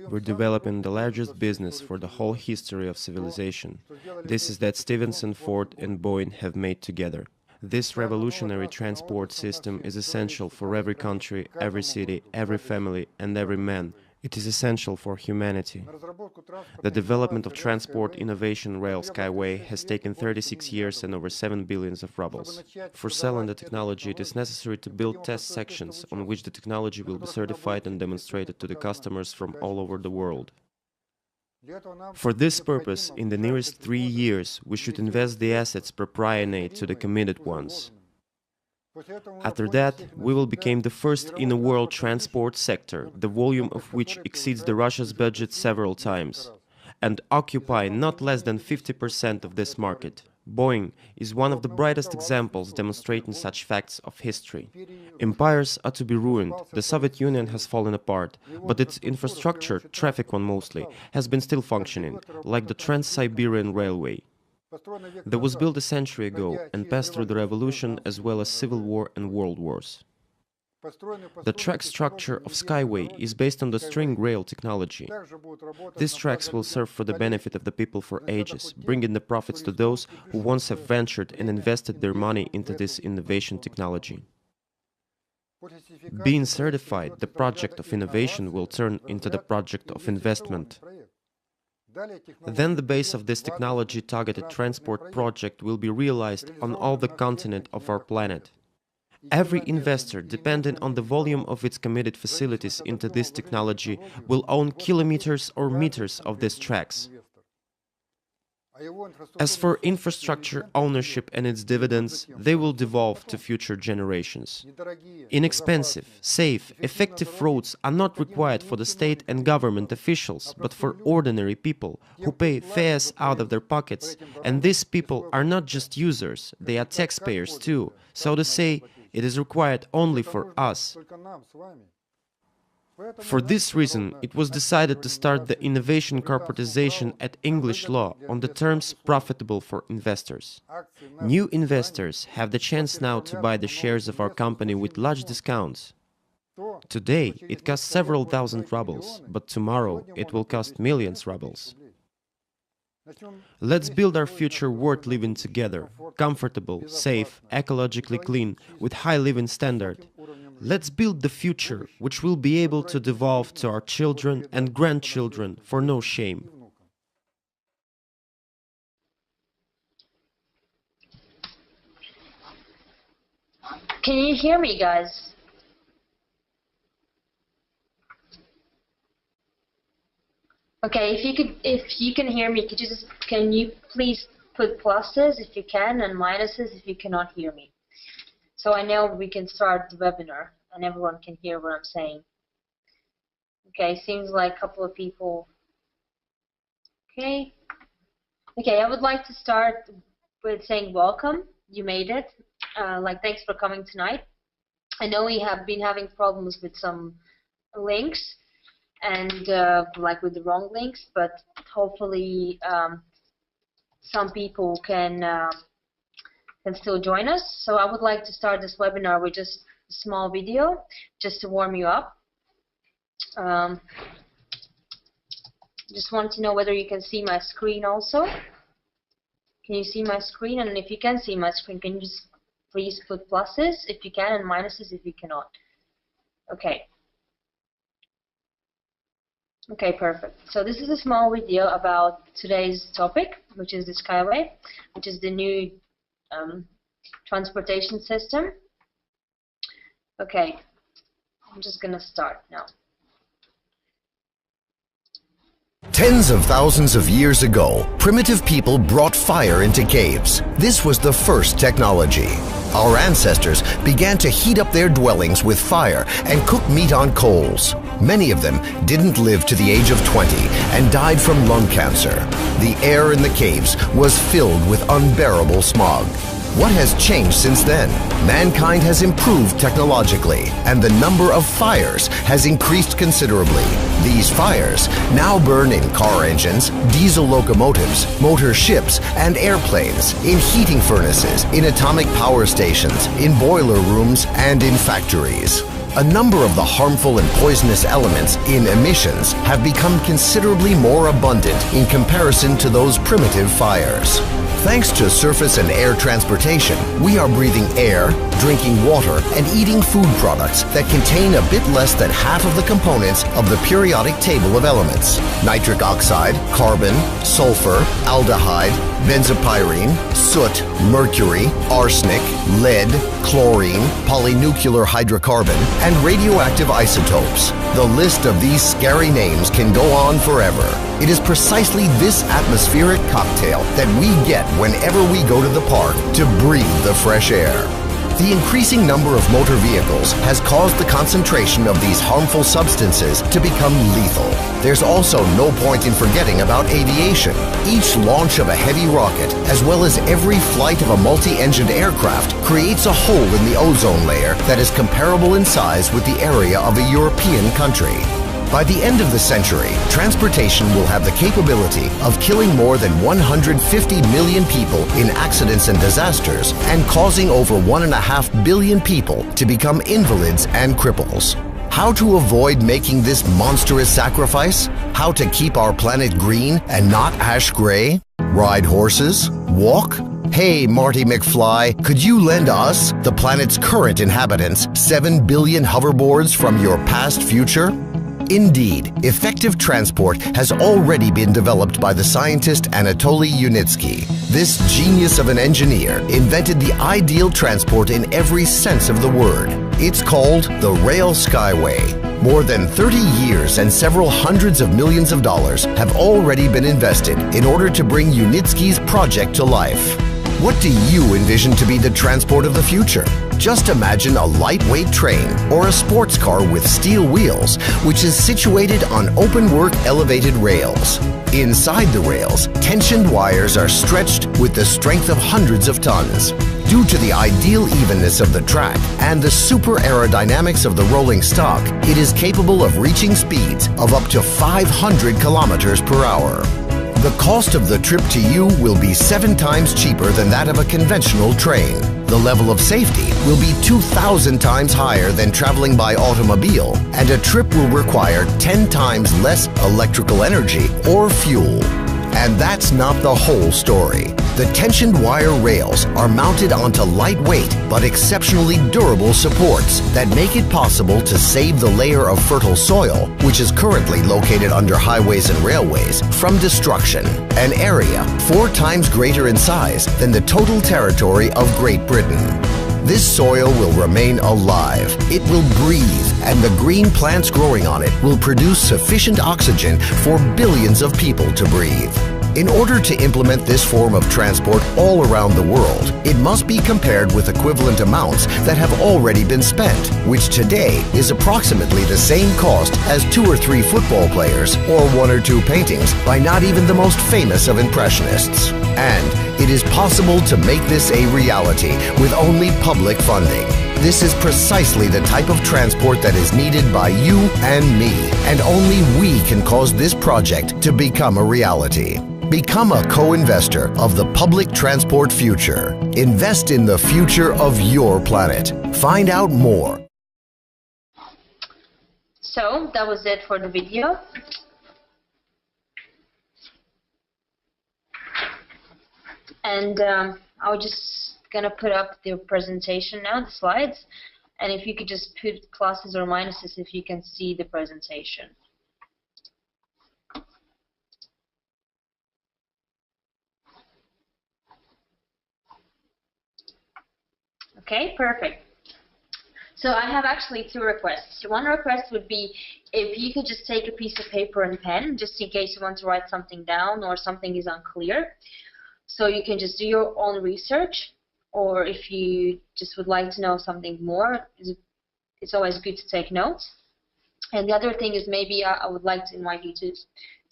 We're developing the largest business for the whole history of civilization. This is that Stevenson, Ford and Boeing have made together. This revolutionary transport system is essential for every country, every city, every family and every man. It is essential for humanity. The development of transport innovation rail Skyway has taken 36 years and over 7 billions of rubles. For selling the technology, it is necessary to build test sections on which the technology will be certified and demonstrated to the customers from all over the world. For this purpose, in the nearest 3 years, we should invest the assets proportionate to the committed ones. After that, we will become the first in the world transport sector, the volume of which exceeds the Russia's budget several times, and occupy not less than 50% of this market. Boeing is one of the brightest examples demonstrating such facts of history. Empires are to be ruined, the Soviet Union has fallen apart, but its infrastructure, traffic one mostly, has been still functioning, like the Trans-Siberian Railway. That was built a century ago and passed through the revolution as well as civil war and world wars. The track structure of Skyway is based on the string rail technology. These tracks will serve for the benefit of the people for ages, bringing the profits to those who once have ventured and invested their money into this innovation technology. Being certified, the project of innovation will turn into the project of investment. Then the base of this technology-targeted transport project will be realized on all the continent of our planet. Every investor, depending on the volume of its committed facilities into this technology, will own kilometers or meters of these tracks. As for infrastructure ownership and its dividends, they will devolve to future generations. Inexpensive, safe, effective roads are not required for the state and government officials, but for ordinary people who pay fares out of their pockets, and these people are not just users, they are taxpayers too, so to say, it is required only for us. For this reason, it was decided to start the innovation corporatization at English law on the terms profitable for investors. New investors have the chance now to buy the shares of our company with large discounts. Today, it costs several thousand rubles, but tomorrow it will cost millions rubles. Let's build our future worth living together, comfortable, safe, ecologically clean, with high living standard. Let's build the future, which will be able to devolve to our children and grandchildren for no shame. Can you hear me, guys? Okay, if you can hear me, can you please put pluses if you can and minuses if you cannot hear me? So I know we can start the webinar and everyone can hear what I'm saying. Okay, seems like a couple of people. Okay. Okay, I would like to start with saying welcome. You made it. Thanks for coming tonight. I know we have been having problems with some links and with the wrong links, but hopefully some people can still join us. So I would like to start this webinar with just a small video, just to warm you up. Just want to know whether you can see my screen also. Can you see my screen? And if you can see my screen, can you just please put pluses if you can and minuses if you cannot? Okay. Okay, perfect. So this is a small video about today's topic, which is the Skyway, which is the new transportation system. Okay, I'm just gonna start now. Tens of thousands of years ago, primitive people brought fire into caves. This was the first technology. Our ancestors began to heat up their dwellings with fire and cook meat on coals. Many of them didn't live to the age of 20 and died from lung cancer. The air in the caves was filled with unbearable smog. What has changed since then? Mankind has improved technologically, and the number of fires has increased considerably. These fires now burn in car engines, diesel locomotives, motor ships, and airplanes, in heating furnaces, in atomic power stations, in boiler rooms, and in factories. A number of the harmful and poisonous elements in emissions have become considerably more abundant in comparison to those primitive fires. Thanks to surface and air transportation, we are breathing air, drinking water, and eating food products that contain a bit less than half of the components of the periodic table of elements: nitric oxide, carbon, sulfur, aldehyde, benzopyrene, soot, mercury, arsenic, lead, chlorine, polynuclear hydrocarbon, and radioactive isotopes. The list of these scary names can go on forever. It is precisely this atmospheric cocktail that we get whenever we go to the park to breathe the fresh air. The increasing number of motor vehicles has caused the concentration of these harmful substances to become lethal. There's also no point in forgetting about aviation. Each launch of a heavy rocket, as well as every flight of a multi-engined aircraft, creates a hole in the ozone layer that is comparable in size with the area of a European country. By the end of the century, transportation will have the capability of killing more than 150 million people in accidents and disasters and causing over 1.5 billion people to become invalids and cripples. How to avoid making this monstrous sacrifice? How to keep our planet green and not ash gray? Ride horses? Walk? Hey, Marty McFly, could you lend us, the planet's current inhabitants, 7 billion hoverboards from your past future? Indeed, effective transport has already been developed by the scientist Anatoly Yunitsky. This genius of an engineer invented the ideal transport in every sense of the word. It's called the Rail Skyway. More than 30 years and several hundreds of millions of dollars have already been invested in order to bring Yunitsky's project to life. What do you envision to be the transport of the future? Just imagine a lightweight train or a sports car with steel wheels, which is situated on open-work elevated rails. Inside the rails, tensioned wires are stretched with the strength of hundreds of tons. Due to the ideal evenness of the track and the super aerodynamics of the rolling stock, it is capable of reaching speeds of up to 500 kilometers per hour. The cost of the trip to you will be 7 times cheaper than that of a conventional train. The level of safety will be 2,000 times higher than traveling by automobile, and a trip will require 10 times less electrical energy or fuel. And that's not the whole story. The tensioned wire rails are mounted onto lightweight but exceptionally durable supports that make it possible to save the layer of fertile soil, which is currently located under highways and railways, from destruction, an area 4 times greater in size than the total territory of Great Britain. This soil will remain alive, it will breathe, and the green plants growing on it will produce sufficient oxygen for billions of people to breathe. In order to implement this form of transport all around the world, it must be compared with equivalent amounts that have already been spent, which today is approximately the same cost as 2 or 3 football players or 1 or 2 paintings by not even the most famous of impressionists. And it is possible to make this a reality with only public funding. This is precisely the type of transport that is needed by you and me, and only we can cause this project to become a reality. Become a co-investor of the public transport future. Invest in the future of your planet. Find out more. So that was it for the video. And I was just gonna put up the presentation now, the slides, and if you could just put pluses or minuses if you can see the presentation. Okay, perfect. So I have actually 2 requests. One request would be if you could just take a piece of paper and pen, just in case you want to write something down or something is unclear. So you can just do your own research, or if you just would like to know something more, it's always good to take notes. And the other thing is maybe I would like to invite you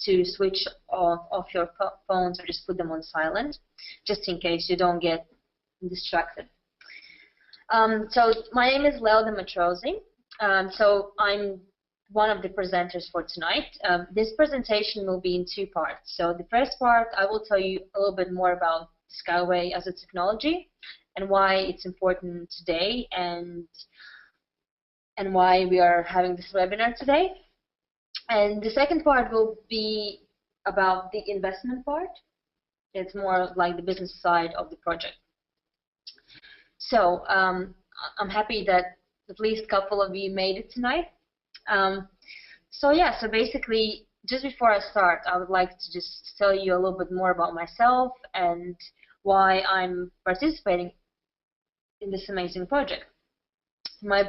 to switch off your phones or just put them on silent, just in case you don't get distracted. So my name is Lelda Matrosi. So I'm one of the presenters for tonight. This presentation will be in 2 parts. So the first part, I will tell you a little bit more about Skyway as a technology and why it's important today, and and why we are having this webinar today. And the second part will be about the investment part. It's more like the business side of the project. So I'm happy that at least a couple of you made it tonight. So basically, just before I start, I would like to just tell you a little bit more about myself and why I'm participating in this amazing project. I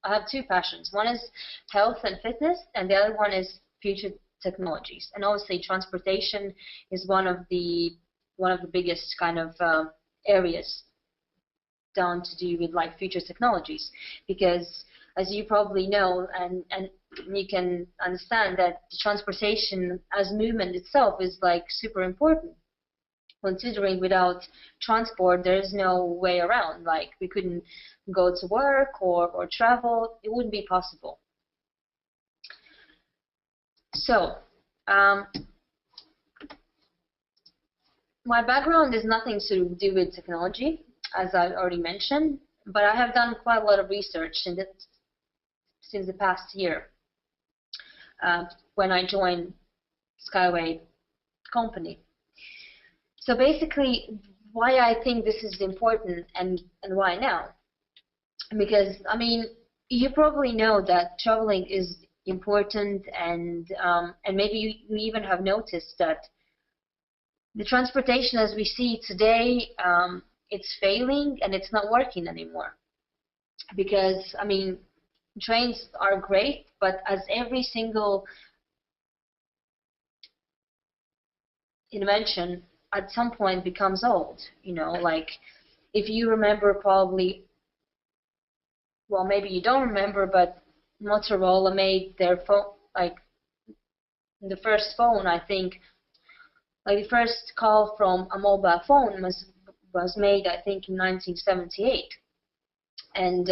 have two passions. One is health and fitness, and the other one is future technologies. And obviously, transportation is one of the biggest kind of areas down to do with like future technologies, because as you probably know and you can understand that the transportation as movement itself is like super important, considering without transport there is no way around. Like we couldn't go to work or travel. It wouldn't be possible. So my background is nothing to do with technology, as I already mentioned, but I have done quite a lot of research since the past year when I joined Skyway company. So basically, why I think this is important and why now? Because I mean, you probably know that traveling is important, and maybe you even have noticed that the transportation as we see today, it's failing and it's not working anymore. Because I mean, trains are great, but as every single invention at some point becomes old, you know, like if you remember probably, well, maybe you don't remember, but Motorola made their phone, like the first phone, I think, like the first call from a mobile phone was made, I think, in 1978. And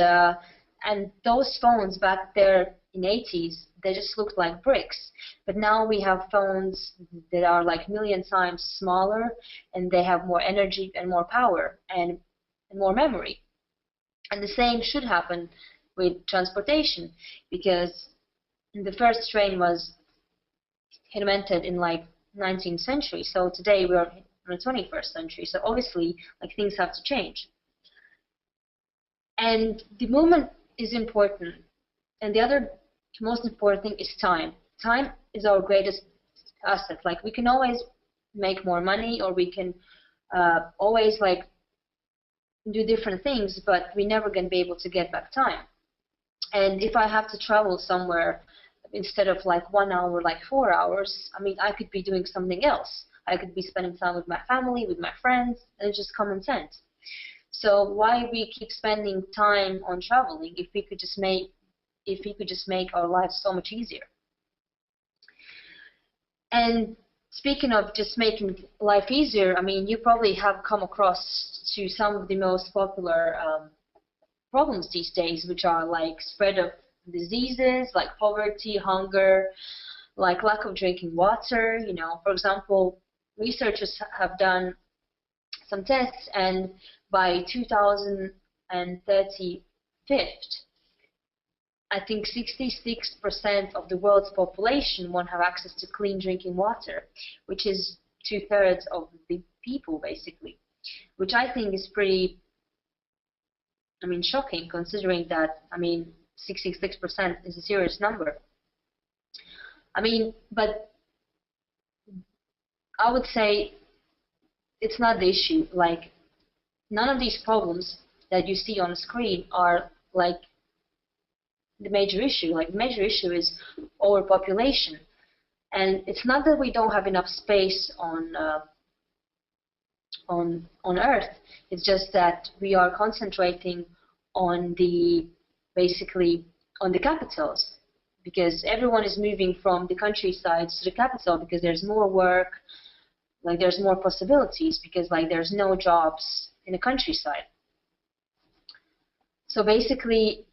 those phones back there in the 80s, they just looked like bricks. But now we have phones that are like a million times smaller, and they have more energy and more power and more memory. And the same should happen with transportation, because the first train was invented in like 19th century. So today we are in the 21st century. So obviously, like, things have to change. And the movement is important. And the other most important thing is time. Time is our greatest asset. Like, we can always make more money, or we can always like do different things, but we're never going to be able to get back time. And if I have to travel somewhere, instead of like 1 hour, like 4 hours, I mean, I could be doing something else. I could be spending time with my family, with my friends, and it's just common sense. So why we keep spending time on traveling if we could just make our lives so much easier? And speaking of just making life easier, I mean, you probably have come across to some of the most popular problems these days, which are like spread of diseases, like poverty, hunger, like lack of drinking water. You know, for example, researchers have done some tests, and by 2035, I think 66% of the world's population won't have access to clean drinking water, which is 2/3 of the people, basically, which I think is pretty, I mean, shocking, considering that, I mean, 66% is a serious number. I mean, but I would say it's not the issue. Like, none of these problems that you see on the screen are like the major issue. Like, the major issue is overpopulation, and it's not that we don't have enough space on Earth. It's just that we are concentrating on basically on the capitals, because everyone is moving from the countryside to the capital because there's more work, like there's more possibilities, because like there's no jobs in the countryside. So basically,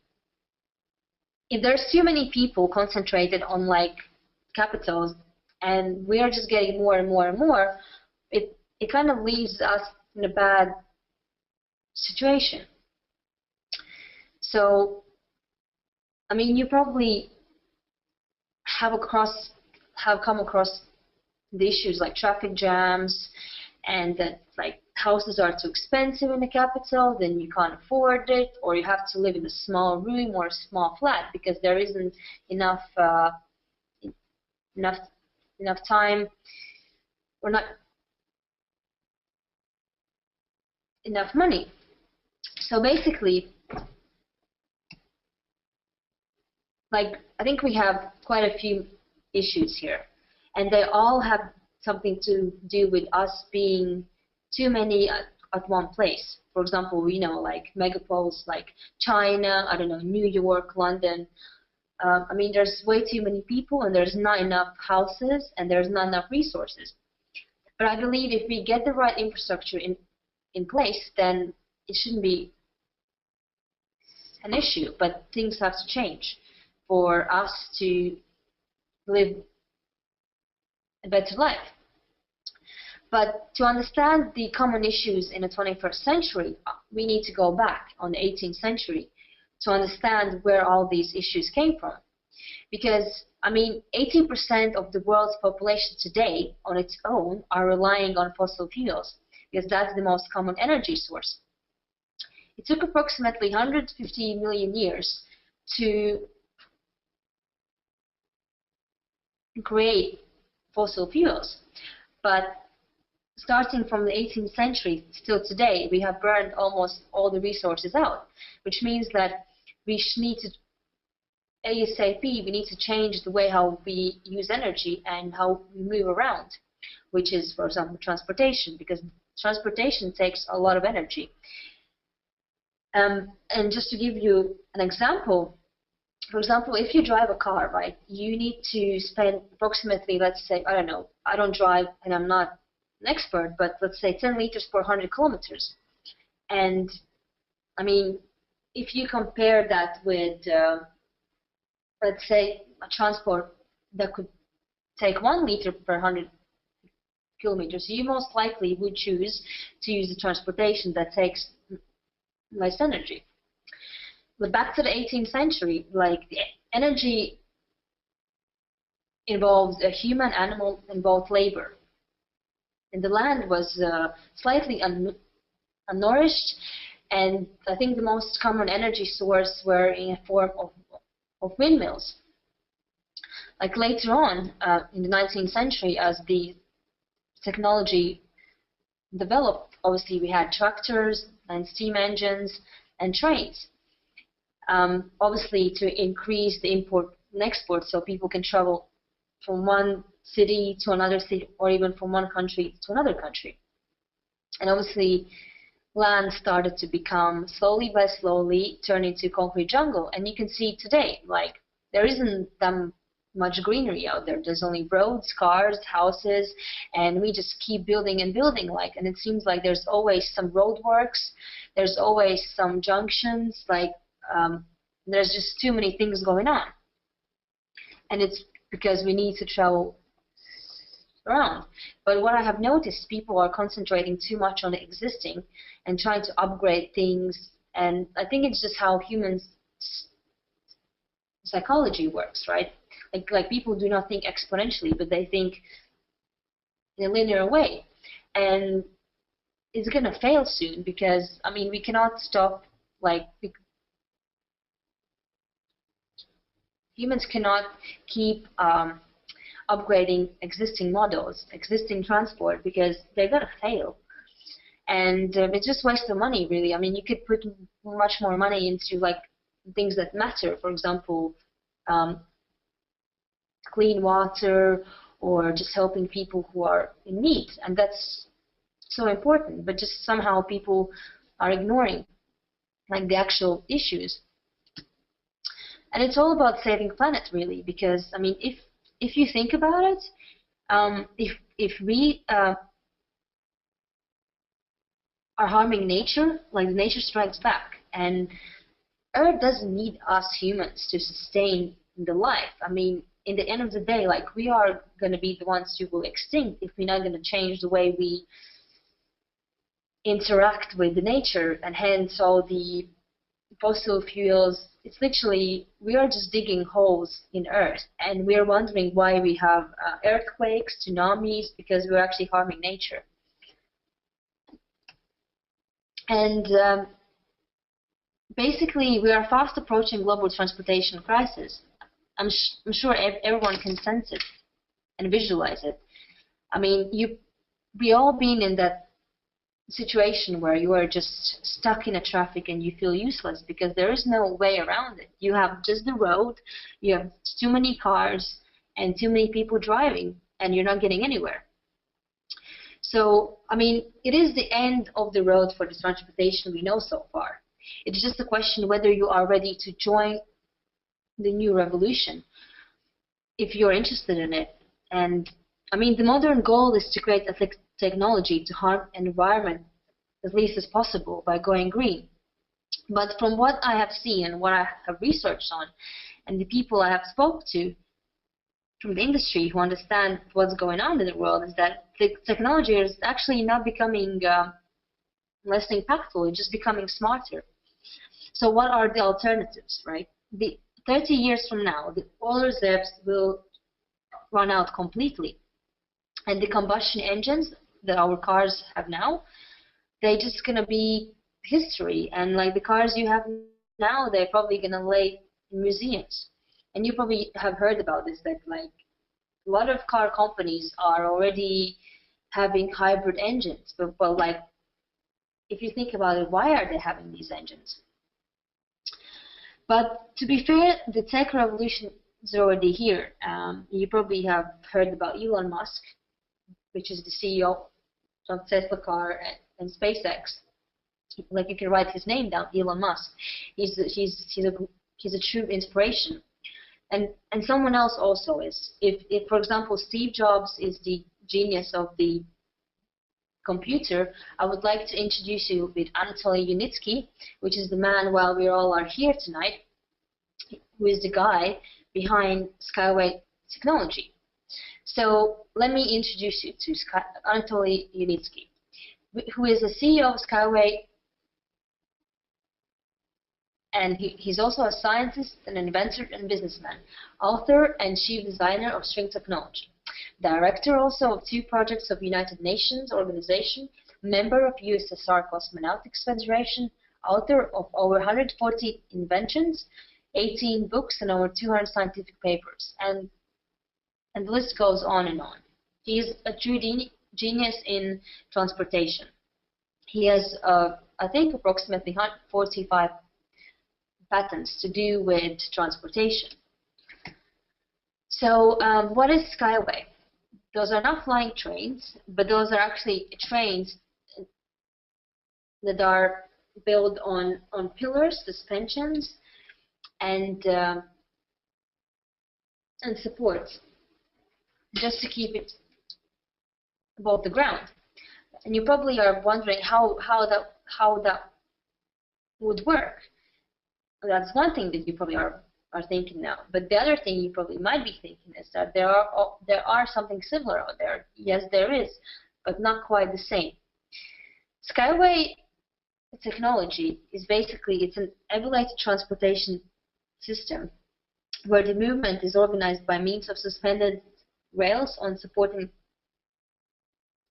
if there's too many people concentrated on like capitals, and we are just getting more and more and more, it kind of leaves us in a bad situation. So I mean, you probably have come across the issues like traffic jams, and that like houses are too expensive in the capital, then you can't afford it, or you have to live in a small room or a small flat because there isn't enough enough time, or not enough money. So basically, like, I think we have quite a few issues here, and they all have something to do with us being too many at one place. For example, we know like megapoles like China, I don't know, New York, London. I mean, there's way too many people, and there's not enough houses, and there's not enough resources. But I believe if we get the right infrastructure in place, then it shouldn't be an issue. But things have to change for us to live a better life. But to understand the common issues in the 21st century, we need to go back on the 18th century to understand where all these issues came from. Because, I mean, 18% of the world's population today on its own are relying on fossil fuels, because that's the most common energy source. It took approximately 150 million years to create fossil fuels. But starting from the 18th century till today, we have burned almost all the resources out, which means that we need to, ASAP, we need to change the way how we use energy and how we move around, which is, for example, transportation, because transportation takes a lot of energy. And just to give you an example, for example, if you drive a car, right, you need to spend approximately, let's say, I don't know, I don't drive and I'm not an expert, but let's say 10 liters per 100 kilometers. And I mean, if you compare that with, let's say, a transport that could take 1 liter per 100 kilometers, you most likely would choose to use a transportation that takes less energy. But back to the 18th century, like, the energy involved a human, animal, and both labor. And the land was slightly unnourished, and I think the most common energy source were in a form of windmills. Like later on in the 19th century, as the technology developed, obviously we had tractors and steam engines and trains. Obviously to increase the import and export so people can travel from one city to another city, or even from one country to another country. And obviously land started to become, slowly by slowly, turn into concrete jungle. And you can see today, like, there isn't that much greenery out there. There's only roads, cars, houses, and we just keep building and building, like, and it seems like there's always some roadworks, there's always some junctions, like, there's just too many things going on. And it's because we need to travel around. But what I have noticed, people are concentrating too much on the existing and trying to upgrade things, and I think it's just how humans' psychology works, right? Like people do not think exponentially, but they think in a linear way. And it's going to fail soon, because, I mean, we cannot stop, like, humans cannot keep upgrading existing models, existing transport, because they're going to fail. And it's just waste of money, really. I mean, you could put much more money into, like, things that matter. For example, clean water, or just helping people who are in need. And that's so important. But just somehow people are ignoring, like, the actual issues. And it's all about saving planet, really, because, I mean, if you think about it, if we are harming nature, like, nature strikes back, and Earth doesn't need us humans to sustain the life. I mean, in the end of the day, like, we are going to be the ones who will extinct if we're not going to change the way we interact with the nature, and hence all the fossil fuels, it's literally, we are just digging holes in Earth, and we're wondering why we have earthquakes, tsunamis, because we're actually harming nature. And basically, we are fast approaching global transportation crisis. I'm sure everyone can sense it and visualize it. I mean, we all been in that situation where you are just stuck in a traffic and you feel useless because there is no way around it. You have just the road, you have too many cars and too many people driving, and you're not getting anywhere. So, I mean, it is the end of the road for the transportation we know so far. It's just a question whether you are ready to join the new revolution, if you're interested in it. And I mean, the modern goal is to create a technology to harm environment as least as possible by going green. But from what I have seen and what I have researched on, and the people I have spoke to from the industry who understand what's going on in the world, is that the technology is actually not becoming less impactful, it's just becoming smarter. So what are the alternatives, right? 30 years from now, the oil reserves will run out completely. And the combustion engines that our cars have now, they're just going to be history. And like the cars you have now, they're probably going to lay in museums. And you probably have heard about this, that like a lot of car companies are already having hybrid engines. But like, if you think about it, why are they having these engines? But to be fair, the tech revolution is already here. You probably have heard about Elon Musk, which is the CEO of Tesla car and SpaceX. Like, you can write his name down, Elon Musk. He's a true inspiration. And someone else also is. If for example Steve Jobs is the genius of the computer, I would like to introduce you with Anatoly Unitsky, which is the man, while we all are here tonight, who is the guy behind Skyway technology. So let me introduce you to Anatoly Unitsky, who is the CEO of Skyway, and he's also a scientist, an inventor and businessman, author and chief designer of string technology, director also of 2 projects of United Nations Organization, member of USSR Cosmonautics Federation, author of over 140 inventions, 18 books, and over 200 scientific papers, and the list goes on and on. He is a true genius in transportation. He has, I think, approximately 145 patents to do with transportation. So what is Skyway? Those are not flying trains, but those are actually trains that are built on pillars, suspensions, and supports, just to keep it above the ground. And you probably are wondering how that would work. That's one thing that you probably are thinking now. But the other thing you probably might be thinking is that there are something similar out there. Yes, there is, but not quite the same. Skyway technology is basically, it's an elevated transportation system where the movement is organized by means of suspended rails on supporting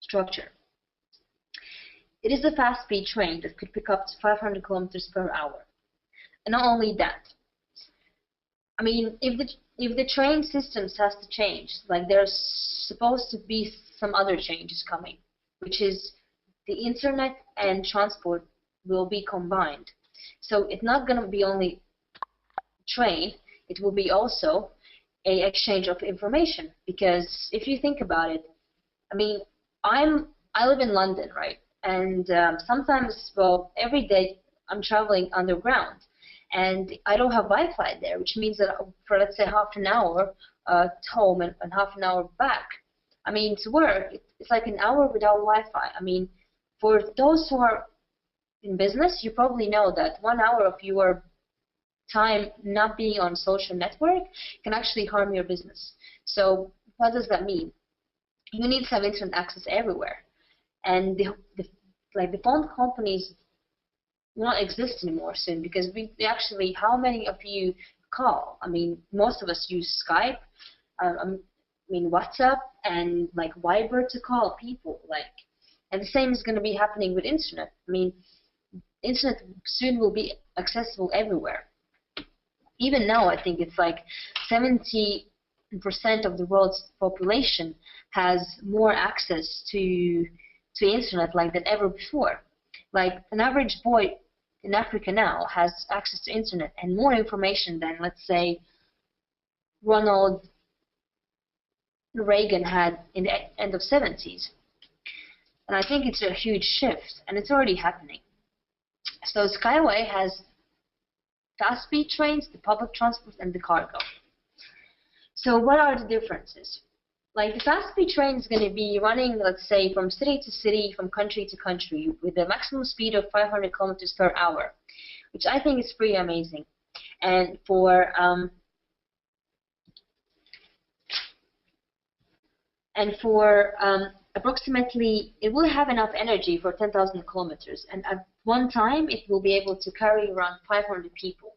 structure. It is a fast-speed train that could pick up to 500 kilometers per hour. And not only that, I mean, if the train systems has to change, like there's supposed to be some other changes coming, which is the internet and transport will be combined. So it's not going to be only train, it will be also a exchange of information. Because if you think about it, I mean, I live in London, right? And sometimes, well, every day I'm traveling underground, and I don't have Wi-Fi there, which means that for, let's say, half an hour to home and half an hour back, I mean, to work, it's like an hour without Wi-Fi. I mean, for those who are in business, you probably know that 1 hour of your time not being on social network can actually harm your business. So what does that mean? You need to have internet access everywhere. And the phone companies will not exist anymore soon, because we actually, how many of you call? I mean, most of us use Skype, I mean WhatsApp, and like Viber to call people, like, and the same is going to be happening with internet. I mean, internet soon will be accessible everywhere. Even now, I think it's like 70% of the world's population has more access to internet like than ever before. Like an average boy in Africa now has access to internet and more information than, let's say, Ronald Reagan had in the end of 70s. And I think it's a huge shift, and it's already happening. So Skyway has fast-speed trains, the public transport, and the cargo. So what are the differences? Like the fast-speed train is going to be running, let's say, from city to city, from country to country, with a maximum speed of 500 kilometers per hour, which I think is pretty amazing. And for approximately, it will have enough energy for 10,000 kilometers, and at one time it will be able to carry around 500 people.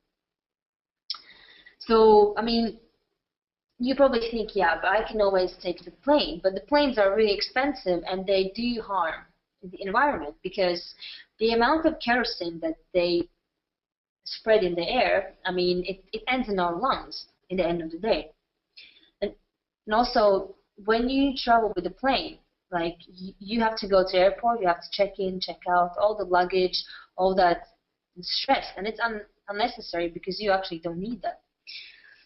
So, I mean, you probably think, yeah, but I can always take the plane. But the planes are really expensive, and they do harm the environment, because the amount of kerosene that they spread in the air, I mean, it ends in our lungs in the end of the day. And also, when you travel with a plane, like you have to go to the airport, you have to check in, check out, all the luggage, all that stress, and it's unnecessary, because you actually don't need that.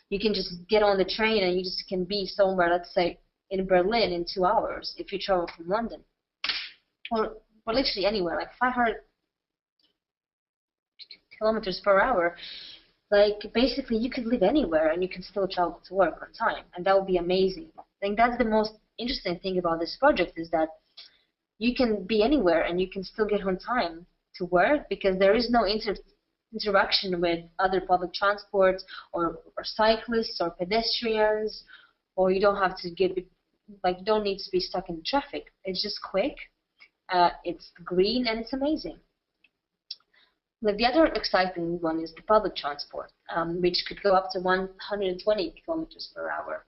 You can just get on the train and you just can be somewhere, let's say in Berlin, in 2 hours if you travel from London, or literally anywhere, like 500 kilometers per hour. Like basically you could live anywhere and you can still travel to work on time, and that would be amazing. I think that's the most interesting thing about this project, is that you can be anywhere and you can still get on time to work, because there is no interaction with other public transport or cyclists or pedestrians, or you don't have to you don't need to be stuck in traffic. It's just quick, it's green, and it's amazing. Like the other exciting one is the public transport, which could go up to 120 kilometers per hour,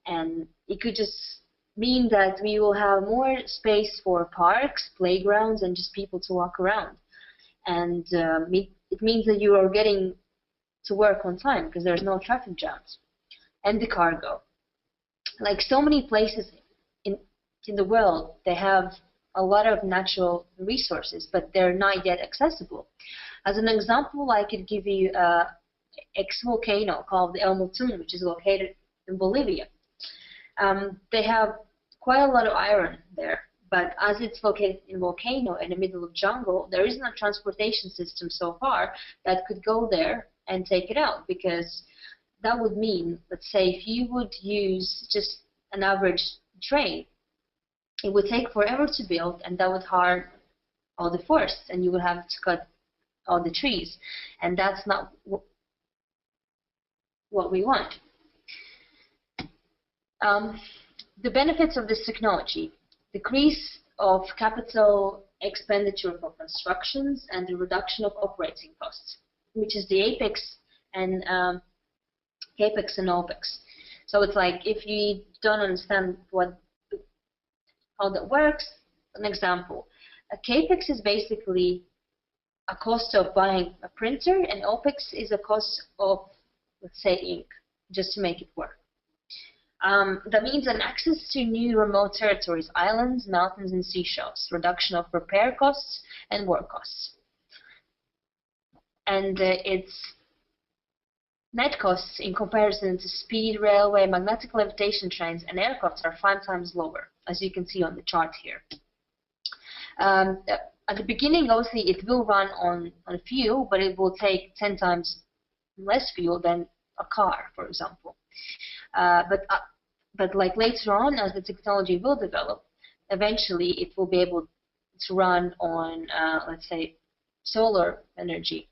and it could just mean that we will have more space for parks, playgrounds, and just people to walk around. And it means that you are getting to work on time, because there's no traffic jams. And the cargo. Like so many places in the world, they have a lot of natural resources, but they're not yet accessible. As an example, I could give you an ex-volcano called the El Mutun, which is located in Bolivia. They have quite a lot of iron there, but as it's located in a volcano in the middle of jungle, there isn't a transportation system so far that could go there and take it out, because that would mean, let's say, if you would use just an average train, it would take forever to build, and that would harm all the forests, and you would have to cut all the trees, and that's not what we want. The benefits of this technology: decrease of capital expenditure for constructions and the reduction of operating costs, which is the apex and capex and opex. So it's like, if you don't understand how that works, an example: a capex is basically a cost of buying a printer, and opex is a cost of, let's say, ink, just to make it work. That means an access to new remote territories, islands, mountains, and seashells, reduction of repair costs and work costs. And its net costs in comparison to speed railway, magnetic levitation trains, and aircraft are 5 times lower, as you can see on the chart here. At the beginning, obviously, it will run on fuel, but it will take 10 times less fuel than a car, for example. But like later on, as the technology will develop, eventually it will be able to run on, let's say, solar energy.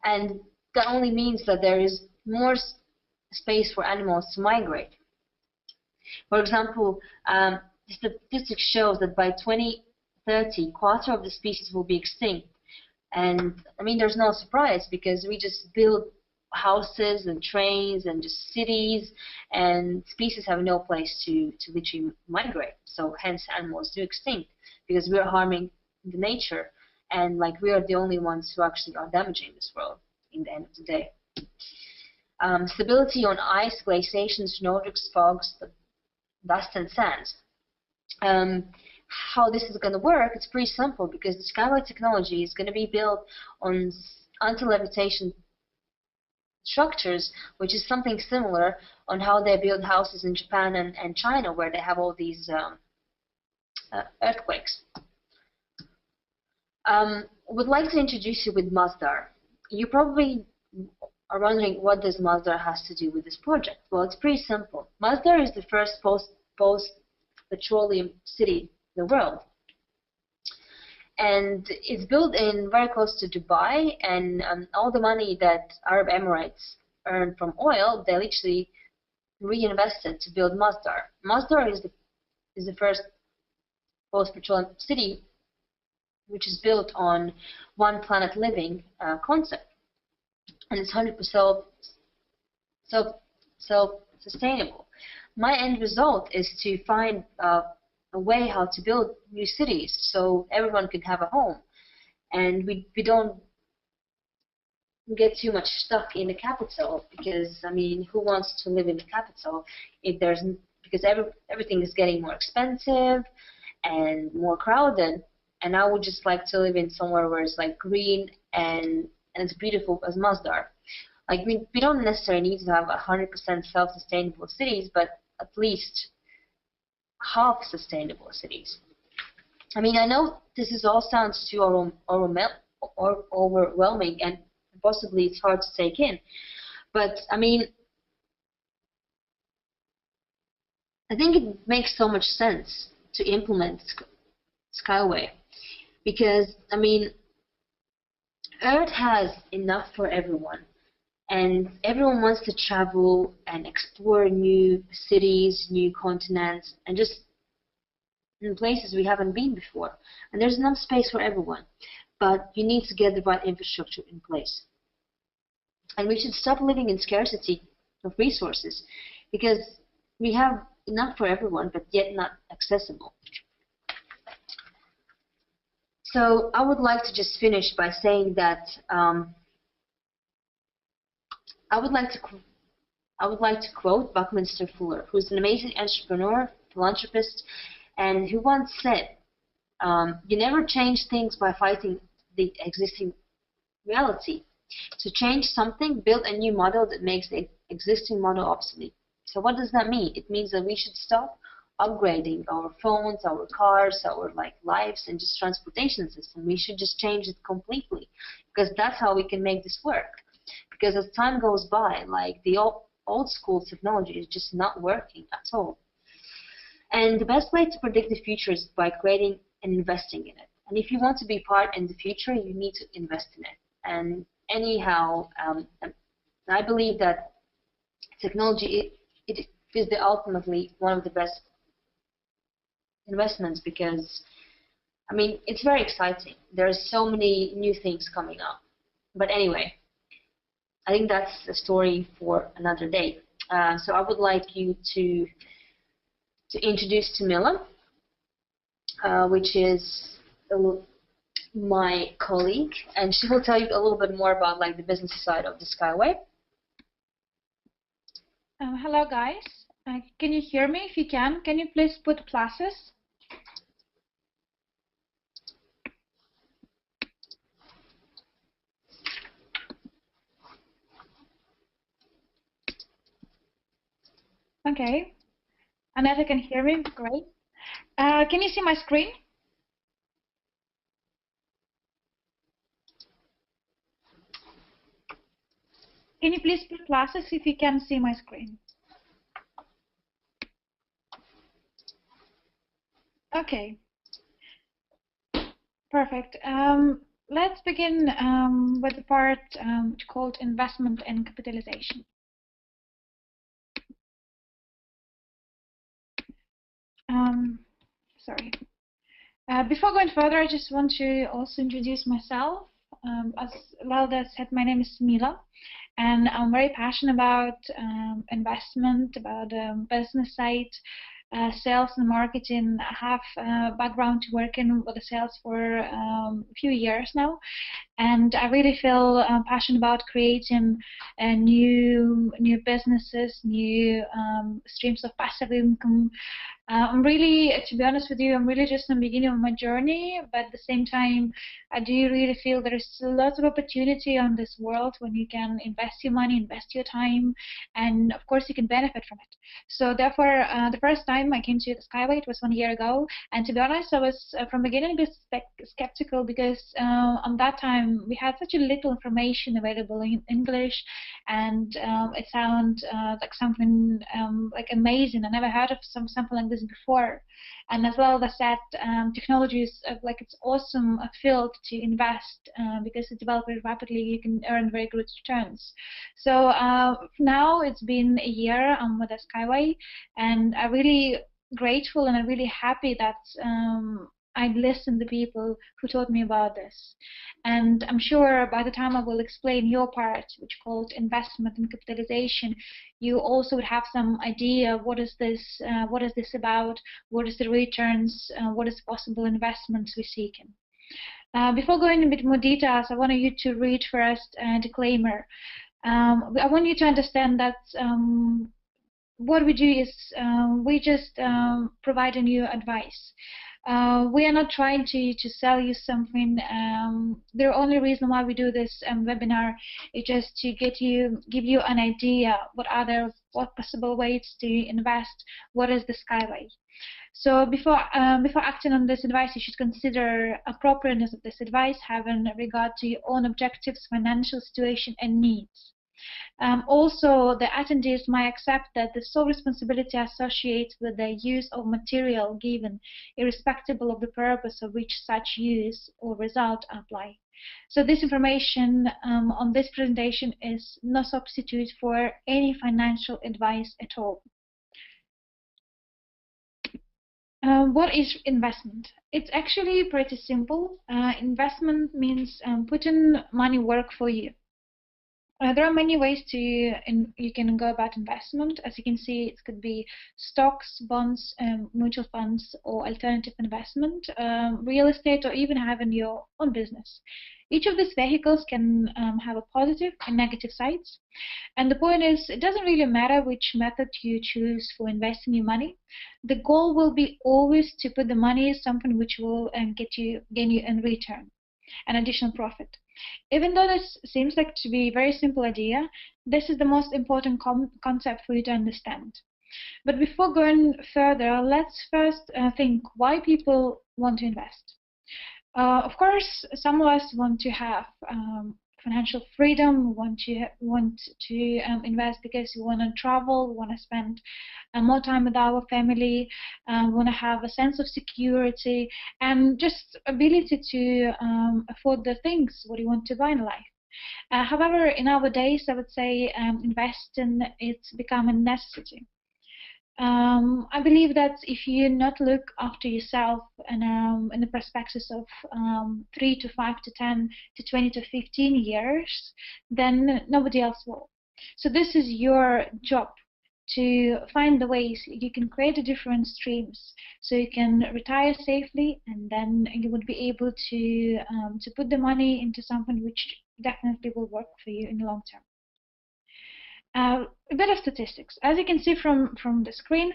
And that only means that there is more space for animals to migrate. For example, the statistics shows that by 2030, 1/4 of the species will be extinct, And I mean, there's no surprise because we just build houses and trains and just cities, and species have no place to literally migrate. So hence animals do extinct because we are harming the nature, and like we are the only ones who actually are damaging this world in the end of the day. Stability on ice, glaciations, Nordics, fogs, dust and sands. How this is going to work, it's pretty simple because the Skyway technology is going to be built on anti-levitation structures, which is something similar on how they build houses in Japan and China, where they have all these earthquakes. Would like to introduce you with Masdar. You probably are wondering what does Masdar has to do with this project. Well, it's pretty simple. Masdar is the first post-petroleum city in the world. And it's built in very close to Dubai, and all the money that Arab Emirates earn from oil, they literally reinvested to build Masdar. Masdar is the first post-petroleum city which is built on one planet living concept, and it's 100% self-sustainable. My end result is to find a way how to build new cities so everyone can have a home, and we don't get too much stuck in the capital, because I mean, who wants to live in the capital if there's, because everything is getting more expensive and more crowded, and I would just like to live in somewhere where it's like green and as beautiful as Masdar. Like we don't necessarily need to have 100% self-sustainable cities, but at least half sustainable cities. I mean, I know this is all sounds too overwhelming, and possibly it's hard to take in, but I mean, I think it makes so much sense to implement Skyway, because I mean, Earth has enough for everyone, and everyone wants to travel and explore new cities, new continents, and just in places we haven't been before. And there's enough space for everyone, but you need to get the right infrastructure in place. And we should stop living in scarcity of resources, because we have enough for everyone, but yet not accessible. So I would like to just finish by saying that I would like to quote Buckminster Fuller, who's an amazing entrepreneur, philanthropist, and who once said, "You never change things by fighting the existing reality. To change something, build a new model that makes the existing model obsolete." So what does that mean? It means that we should stop upgrading our phones, our cars, our lives, and just transportation system. We should just change it completely, because that's how we can make this work. Because as time goes by, like the old school technology is just not working at all. And the best way to predict the future is by creating and investing in it. And if you want to be part in the future, you need to invest in it. And anyhow, I believe that technology it is ultimately one of the best investments, because I mean, it's very exciting. There's so many new things coming up. But anyway, I think that's a story for another day. So I would like you to introduce Camilla, which is my colleague, and she will tell you a little bit more about the business side of the Skyway. Hello guys, can you hear me? If you can you please put pluses? Okay, Aneta can hear me, great. Can you see my screen? Can you please put pluses if you can see my screen? Okay, perfect. Let's begin with the part called investment and capitalization. Sorry. Before going further, I just want to also introduce myself. As Valda said, my name is Mila, and I'm very passionate about investment, about business side, sales and marketing. I have a background working with the sales for a few years now, and I really feel passionate about creating new businesses, new streams of passive income. I'm really, to be honest with you, I'm really just in the beginning of my journey, but at the same time, I do really feel there is lots of opportunity on this world when you can invest your money, invest your time, and of course you can benefit from it. So therefore, the first time I came to the Skyway, it was 1 year ago, and to be honest, I was from the beginning a bit skeptical because on that time we had such a little information available in English, and it sounded like something like amazing. I never heard of something like this before. And as well as that, technology is like it's awesome field to invest because it develops very rapidly. You can earn very good returns. So now it's been a year with the Skyway, and I'm really grateful and I'm really happy that I listened to people who taught me about this. And I'm sure by the time I will explain your part, which is called investment and capitalization, you also would have some idea what is this about, what is the returns, what is possible investments we're seeking. Before going into a bit more details, I want you to read first a disclaimer. I want you to understand that what we do is we just providing you advice. We are not trying to sell you something. The only reason why we do this webinar is just to give you an idea what possible ways to invest, what is the Skyway. So before acting on this advice, you should consider appropriateness of this advice, having regard to your own objectives, financial situation, and needs. Also, the attendees might accept that the sole responsibility associated with the use of material given, irrespective of the purpose of which such use or result apply. So this information on this presentation is no substitute for any financial advice at all. What is investment? It's actually pretty simple. Investment means putting money work for you. There are many ways you can go about investment. As you can see, it could be stocks, bonds, mutual funds, or alternative investment, real estate, or even having your own business. Each of these vehicles can have a positive and negative sides. And the point is, it doesn't really matter which method you choose for investing your money. The goal will be always to put the money in something which will gain you in return, an additional profit. Even though this seems like to be a very simple idea, this is the most important concept for you to understand. But before going further, let's first think why people want to invest. Of course, some of us want to have financial freedom, want to invest because we want to travel, we want to spend more time with our family, want to have a sense of security and just ability to afford the things what you want to buy in life. However, in our days, I would say investing it's become a necessity. I believe that if you not look after yourself and in the perspectives of 3 to 5 to 10 to 20 to 15 years, then nobody else will. So this is your job, to find the ways you can create the different streams so you can retire safely, and then you would be able to put the money into something which definitely will work for you in the long term. A bit of statistics. As you can see from the screen,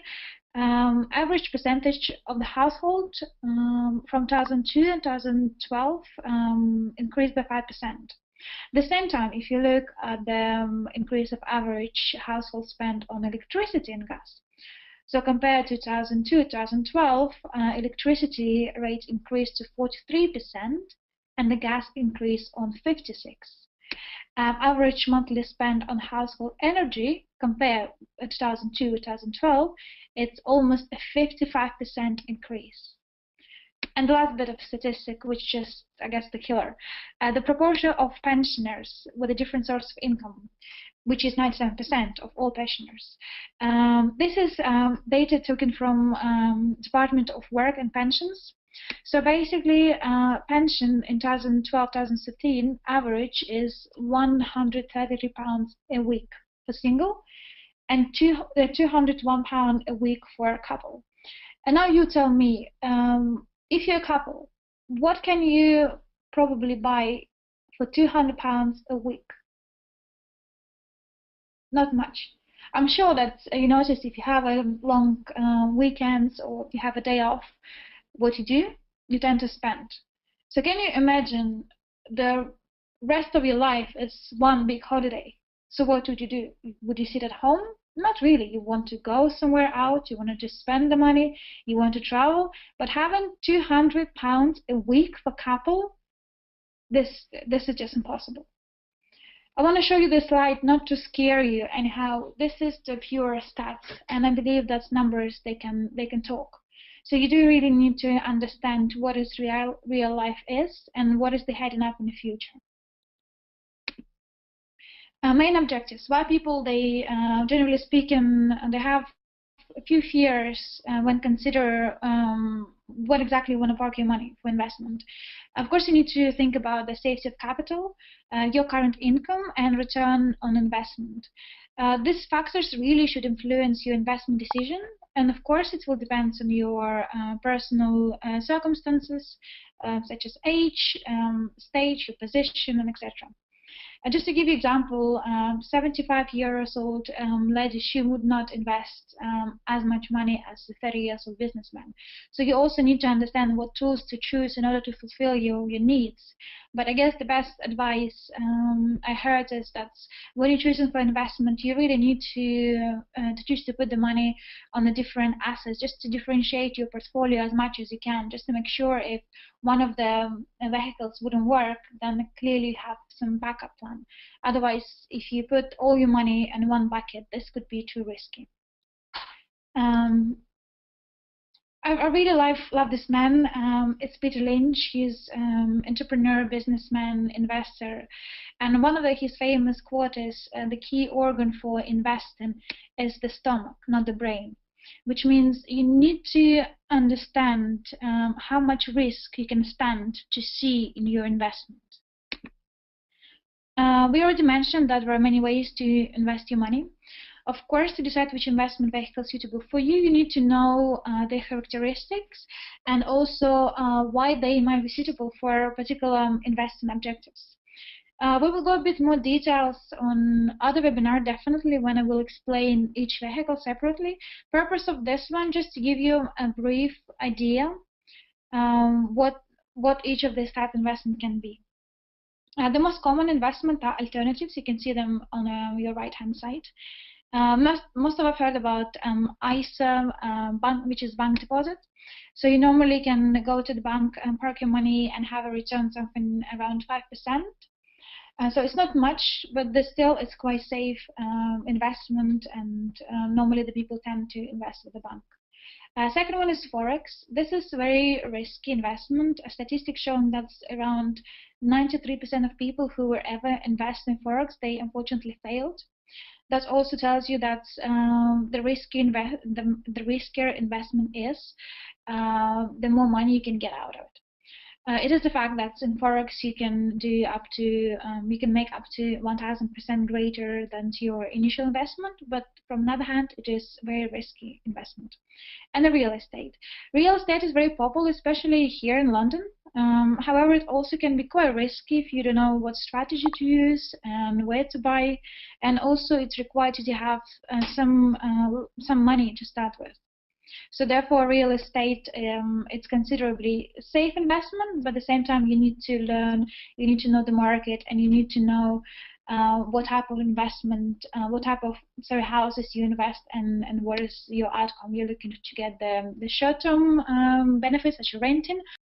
average percentage of the household from 2002 and 2012 increased by 5%. At the same time, if you look at the increase of average household spend on electricity and gas, so compared to 2002-2012, electricity rate increased to 43% and the gas increased on 56%. Average monthly spend on household energy compared to 2002-2012, it's almost a 55% increase. And the last bit of statistic, which is, I guess, the killer, the proportion of pensioners with a different source of income, which is 97% of all pensioners. This is data taken from Department of Work and Pensions. So basically, pension in 2012-2013 average is £133 a week for single, and £201 a week for a couple. And now you tell me, if you're a couple, what can you probably buy for £200 a week? Not much. I'm sure that you notice if you have a long weekends or if you have a day off, what you do, you tend to spend. So can you imagine the rest of your life is one big holiday? So what would you do? Would you sit at home? Not really. You want to go somewhere out, you want to just spend the money, you want to travel, but having £200 a week for couple, this is just impossible. I want to show you this slide not to scare you. Anyhow, this is the pure stats, and I believe that's numbers they can talk. So you do really need to understand what is real life is and what is the heading up in the future. Main objectives. Why people, they generally speaking, they have a few fears when consider what exactly you want to park your money for investment. Of course, you need to think about the safety of capital, your current income, and return on investment. These factors really should influence your investment decision, and of course, it will depend on your personal circumstances, such as age, stage, your position, and etc. Just to give you an example, 75-year-old lady, she would not invest as much money as a 30-year-old businessman. So you also need to understand what tools to choose in order to fulfill your needs. But I guess the best advice I heard is that when you're choosing for investment, you really need to choose to put the money on the different assets, just to differentiate your portfolio as much as you can, just to make sure if one of the vehicles wouldn't work, then clearly have some backup plan. Otherwise, if you put all your money in one bucket, this could be too risky. I really love this man. It's Peter Lynch. He's entrepreneur, businessman, investor, and one of his famous quotes is, "The key organ for investing is the stomach, not the brain." Which means you need to understand how much risk you can stand to see in your investment. We already mentioned that there are many ways to invest your money. Of course, to decide which investment vehicle is suitable for you, you need to know their characteristics and also why they might be suitable for particular investing objectives. We will go a bit more details on other webinar, definitely, when I will explain each vehicle separately. Purpose of this one, just to give you a brief idea what each of these type of investment can be. The most common investment are alternatives. You can see them on your right-hand side. Most of us heard about ISA, bank, which is bank deposit. So you normally can go to the bank and park your money and have a return something around 5%. So it's not much, but still it's quite safe investment, and normally the people tend to invest with the bank. Second one is Forex. This is very risky investment. Statistics showing that around 93% of people who were ever invested in Forex, they unfortunately failed. That also tells you that the riskier investment is, the more money you can get out of it. It is the fact that in Forex you can do up to, you can make up to 1000% greater than your initial investment, but from another hand, it is very risky investment. And the real estate. Real estate is very popular, especially here in London. However, it also can be quite risky if you don't know what strategy to use and where to buy, and also it's required to have some money to start with. So therefore, real estate, it's considerably safe investment, but at the same time, you need to learn, you need to know the market, and you need to know what type of investment, what type of houses you invest, and what is your outcome. You're looking to get the short-term benefits that you're renting,